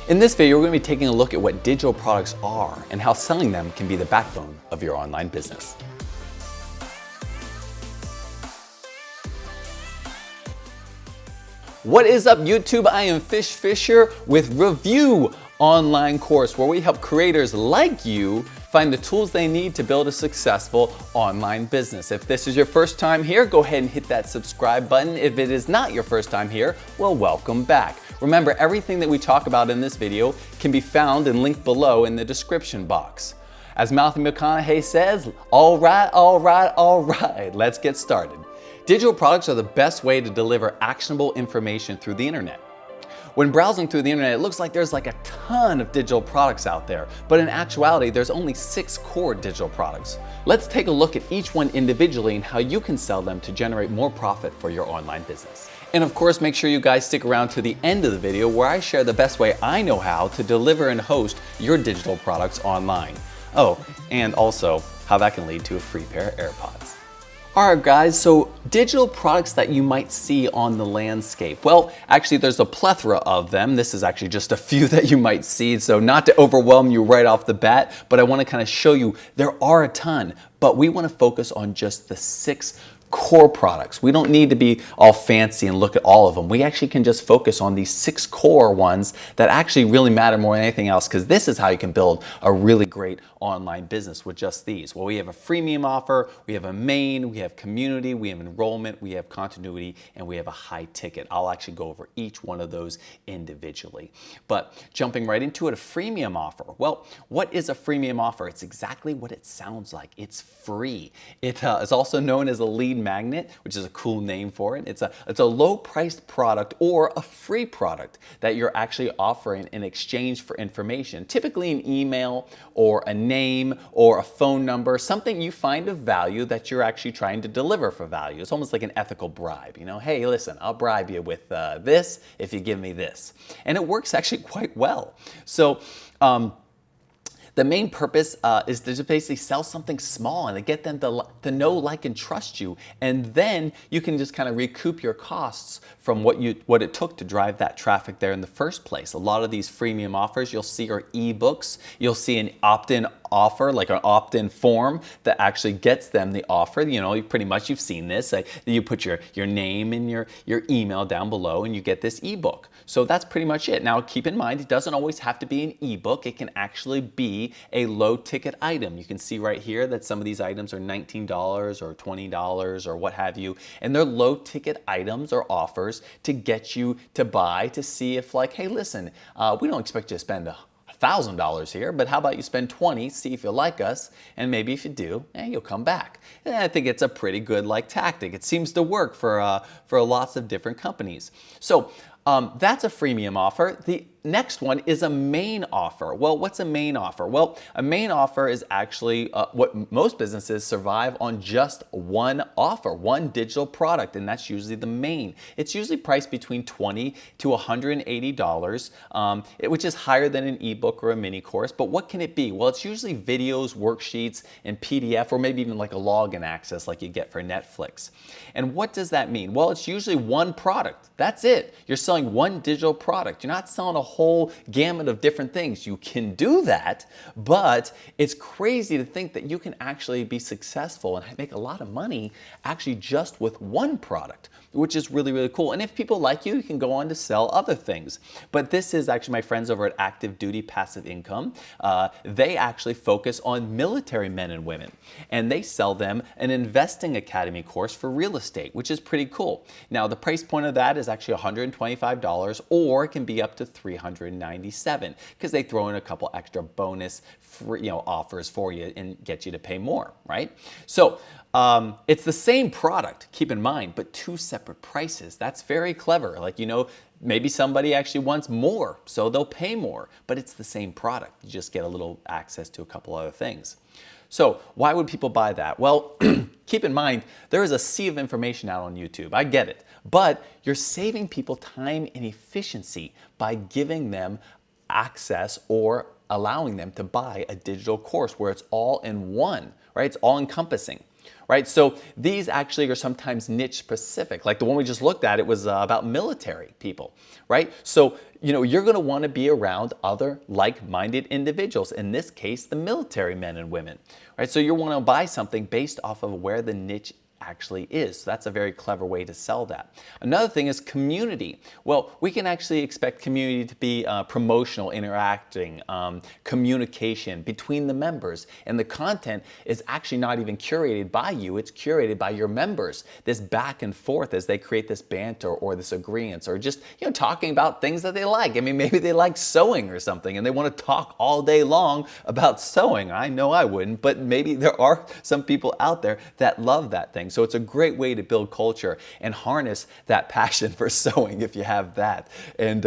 In this video, we're going to be taking a look at what digital products are and how selling them can be the backbone of your online business. What is up, YouTube? I am Fish Fisher with Review Online Course, where we help creators like you find the tools they need to build a successful online business. If this is your first time here, go ahead and hit that subscribe button. If it is not your first time here, well, welcome back. Remember, everything that we talk about in this video can be found and linked below in the description box. As Matthew McConaughey says, all right, let's get started. Digital products are the best way to deliver actionable information through the internet. When browsing through the internet, it looks like there's like a ton of digital products out there, but in actuality, there's only 6 core digital products. Let's take a look at each one individually and how you can sell them to generate more profit for your online business. And of course, make sure you guys stick around to the end of the video where I share the best way I know how to deliver and host your digital products online. Oh, and also how that can lead to a free pair of AIRPODS. Alright guys, so digital products that you might see on the landscape. Well, actually there's a plethora of them. This is actually just a few that you might see, so not to overwhelm you right off the bat, but I want to kind of show you there are a ton, but we want to focus on just the 6 core products. We don't need to be all fancy and look at all of them. We actually can just focus on these 6 core ones that actually really matter more than anything else, because this is how you can build a really great online business with just these. Well, we have a freemium offer, we have a main, we have community, we have enrollment, we have continuity, and we have a high ticket. I'll actually go over each one of those individually. But jumping right into it, a freemium offer. Well, what is a freemium offer? It's exactly what it sounds like. It's free. It is also known as a lead magnet, which is a cool name for it. It's a low-priced product or a free product that you're actually offering in exchange for information, typically an email or a name or a phone number, something you find of value that you're actually trying to deliver for value. It's almost like an ethical bribe. You know, hey, listen, I'll bribe you with this if you give me this. And it works actually quite well. So, the main purpose is to just basically sell something small and to get them to know, like, and trust you. And then you can just kind of recoup your costs from what it took to drive that traffic there in the first place. A lot of these freemium offers you'll see are ebooks. You'll see an opt-in offer, like an opt-in form that actually gets them the offer. You know, pretty much you've seen this. You put your name and your email down below and you get this ebook. So that's pretty much it. Now keep in mind, it doesn't always have to be an ebook. It can actually be a low ticket item. You can see right here that some of these items are $19 or $20 or what have you. And they're low ticket items or offers to get you to buy, to see if, like, hey, listen, we don't expect you to spend $1,000 here, but how about you spend 20, see if you like us, and maybe if you do, you'll come back. And I think it's a pretty good tactic. It seems to work for lots of different companies. So that's a freemium offer. The next one is a main offer. Well, what's a main offer? Well, a main offer is actually what most businesses survive on just one offer, one digital product, and that's usually the main. It's usually priced between $20 to $180, which is higher than an ebook or a mini course. But what can it be? Well, it's usually videos, worksheets, and PDF, or maybe even like a login access like you get for Netflix. And what does that mean? Well, it's usually one product. That's it. You're selling one digital product. You're not selling a whole gamut of different things. You can do that, but it's crazy to think that you can actually be successful and make a lot of money actually just with one product, which is really, really cool. And if people like you, you can go on to sell other things. But this is actually my friends over at Active Duty Passive Income. They actually focus on military men and women, and they sell them an investing academy course for real estate, which is pretty cool. Now, the price point of that is actually $125, or it can be up to $397 because they throw in a couple extra bonus free, offers for you and get you to pay more, right? So it's the same product, keep in mind, but 2 separate prices. That's very clever. Maybe somebody actually wants more, so they'll pay more, but it's the same product. You just get a little access to a couple other things. So why would people buy that? Well, keep in mind, there is a sea of information out on YouTube. I get it. But you're saving people time and efficiency by giving them access or allowing them to buy a digital course where it's all in one, right? It's all encompassing. right? So these actually are sometimes niche specific. Like the one we just looked at, it was about military people, right? So, you're going to want to be around other like-minded individuals, in this case, the military men and women, right? So you want to buy something based off of where the niche actually is. So that's a very clever way to sell that. Another thing is community. Well, we can actually expect community to be promotional, interacting, communication between the members. And the content is actually not even curated by you, it's curated by your members. This back and forth as they create this banter or this agreement, or just talking about things that they like. I mean, maybe they like sewing or something and they want to talk all day long about sewing. I know I wouldn't, but maybe there are some people out there that love that thing. So it's a great way to build culture and harness that passion for sewing if you have that. And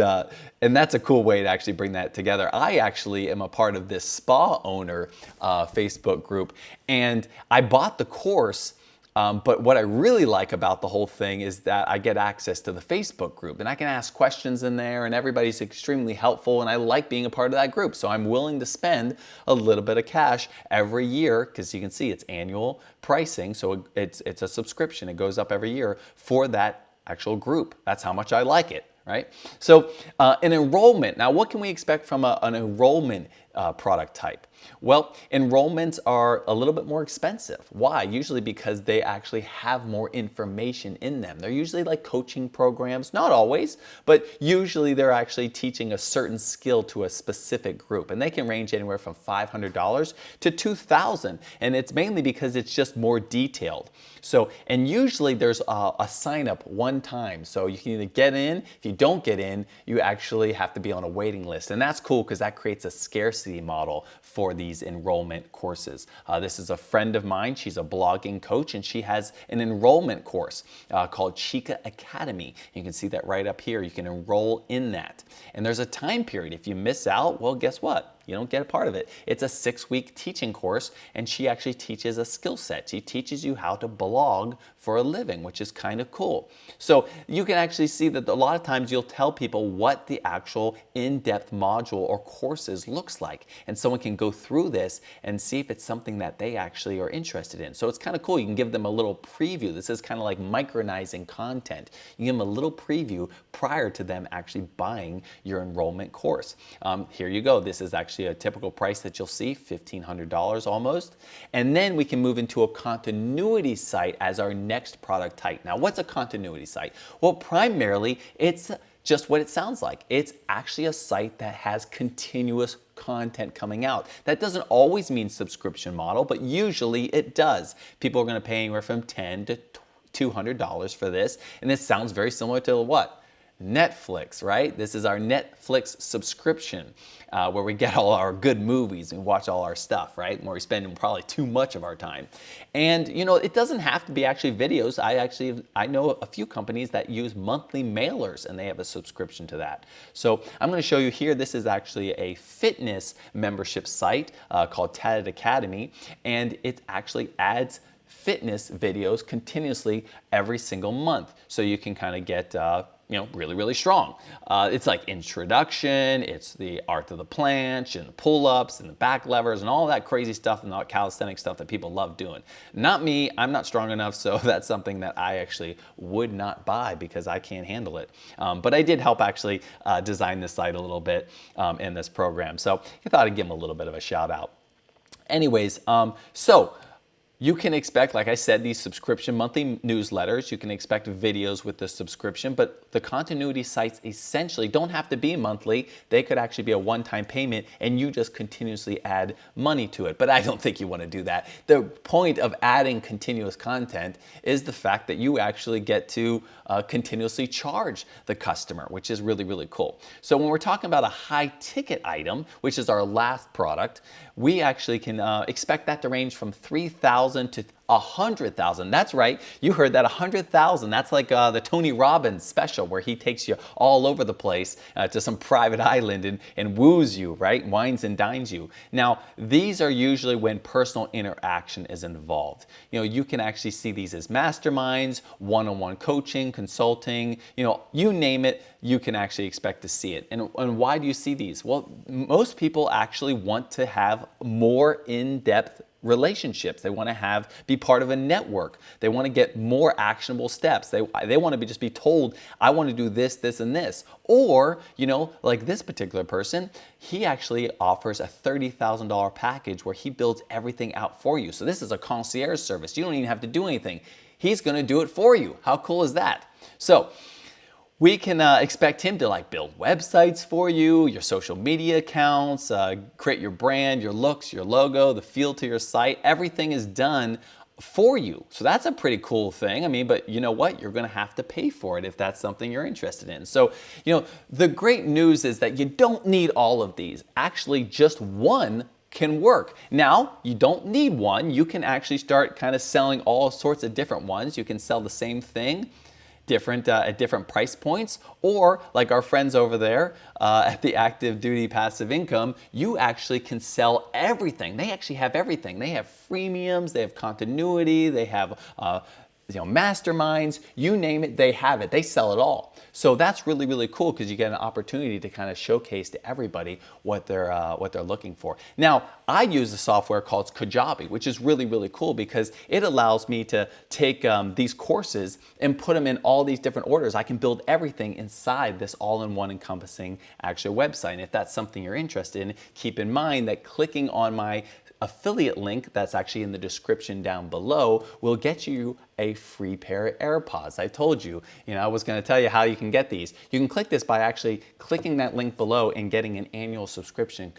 that's a cool way to actually bring that together. I actually am a part of this spa owner Facebook group, and I bought the course. But what I really like about the whole thing is that I get access to the Facebook group and I can ask questions in there, and everybody's extremely helpful, and I like being a part of that group. So I'm willing to spend a little bit of cash every year, because you can see it's annual pricing. So it's a subscription. It goes up every year for that actual group. That's how much I like it. Right? So an enrollment. Now, what can we expect from an enrollment product type? Well, enrollments are a little bit more expensive. Why? Usually because they actually have more information in them. They're usually like coaching programs, not always, but usually they're actually teaching a certain skill to a specific group. And they can range anywhere from $500 to $2,000. And it's mainly because it's just more detailed. So, and usually there's a sign up one time. So you can either get in. If you don't get in, you actually have to be on a waiting list. And that's cool because that creates a scarcity model for these enrollment courses. This is a friend of mine. She's a blogging coach, and she has an enrollment course called Chica Academy. You can see that right up here. You can enroll in that. And there's a time period. If you miss out, well, guess what? You don't get a part of it. It's a 6-week teaching course, and she actually teaches a skill set. She teaches you how to blog for a living, which is kind of cool. So you can actually see that a lot of times you'll tell people what the actual in-depth module or courses looks like, and someone can go through this and see if it's something that they actually are interested in. So it's kind of cool. You can give them a little preview. This is kind of like micronizing content. You give them a little preview prior to them actually buying your enrollment course. Here you go. This is actually a typical price that you'll see, $1,500 almost. And then we can move into a continuity site as our next product type. Now, what's a continuity site? Well, primarily, it's just what it sounds like. It's actually a site that has continuous content coming out. That doesn't always mean subscription model, but usually it does. People are going to pay anywhere from $10 to $200 for this. And this sounds very similar to what? Netflix, right? This is our Netflix subscription where we get all our good movies and watch all our stuff, right? Where we spend probably too much of our time. And it doesn't have to be actually videos. I know a few companies that use monthly mailers, and they have a subscription to that. So I'm going to show you here. This is actually a fitness membership site called Tatted Academy, and it actually adds fitness videos continuously every single month. So you can kind of get really, really strong. It's like introduction, it's the art of the planche and the pull-ups and the back levers and all that crazy stuff and all that calisthenic stuff that people love doing. Not me, I'm not strong enough, so that's something that I actually would not buy because I can't handle it. But I did help actually design this site a little bit in this program. So I thought I'd give them a little bit of a shout out. Anyways, so you can expect, like I said, these subscription monthly newsletters. You can expect videos with the subscription, but the continuity sites essentially don't have to be monthly. They could actually be a one-time payment, and you just continuously add money to it. But I don't think you want to do that. The point of adding continuous content is the fact that you actually get to continuously charge the customer, which is really, really cool. So when we're talking about a high-ticket item, which is our last product, we actually can expect that to range from $3,000 to $100,000. That's right. You heard that, $100,000. That's like the Tony Robbins special where he takes you all over the place to some private island and woos you, right? Wines and dines you. Now, these are usually when personal interaction is involved. You can actually see these as masterminds, one-on-one coaching, consulting, you name it, you can actually expect to see it. And why do you see these? Well, most people actually want to have more in-depth relationships. They want to be part of a network. They want to get more actionable steps. They want to just be told, I want to do this, this, and this. Or, like this particular person, he actually offers a $30,000 package where he builds everything out for you. So this is a concierge service. You don't even have to do anything. He's going to do it for you. How cool is that? So we can expect him to build websites for you, your social media accounts, create your brand, your looks, your logo, the feel to your site. Everything is done for you. So that's a pretty cool thing. But you know what? You're going to have to pay for it if that's something you're interested in. So, the great news is that you don't need all of these. Actually, just one can work. Now, you don't need one. You can actually start kind of selling all sorts of different ones. You can sell the same thing at different price points, or like our friends over there at the Active Duty Passive Income, you actually can sell everything. They actually have everything. They have freemiums, they have continuity, they have masterminds, you name it, they have it. They sell it all. So that's really, really cool because you get an opportunity to kind of showcase to everybody what they're looking for. Now, I use a software called Kajabi, which is really, really cool because it allows me to take these courses and put them in all these different orders. I can build everything inside this all-in-one encompassing actual website. And if that's something you're interested in, keep in mind that clicking on my affiliate link that's actually in the description down below will get you a free pair of AirPods. I told you, I was going to tell you how you can get these. You can click this by actually clicking that link below and getting an annual subscription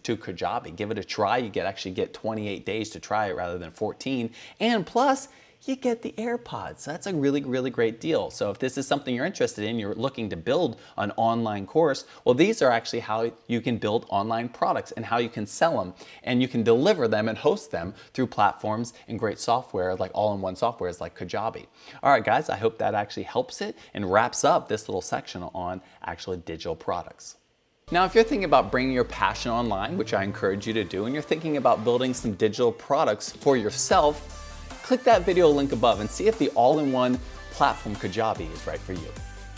to Kajabi. Give it a try. You actually get 28 days to try it rather than 14. And plus, you get the AirPods. So that's a really, really great deal. So if this is something you're interested in, you're looking to build an online course, well, these are actually how you can build online products and how you can sell them. And you can deliver them and host them through platforms and great software, like all-in-one softwares like Kajabi. All right, guys, I hope that actually helps it and wraps up this little section on actually digital products. Now, if you're thinking about bringing your passion online, which I encourage you to do, and you're thinking about building some digital products for yourself, click that video link above and see if the all-in-one platform Kajabi is right for you.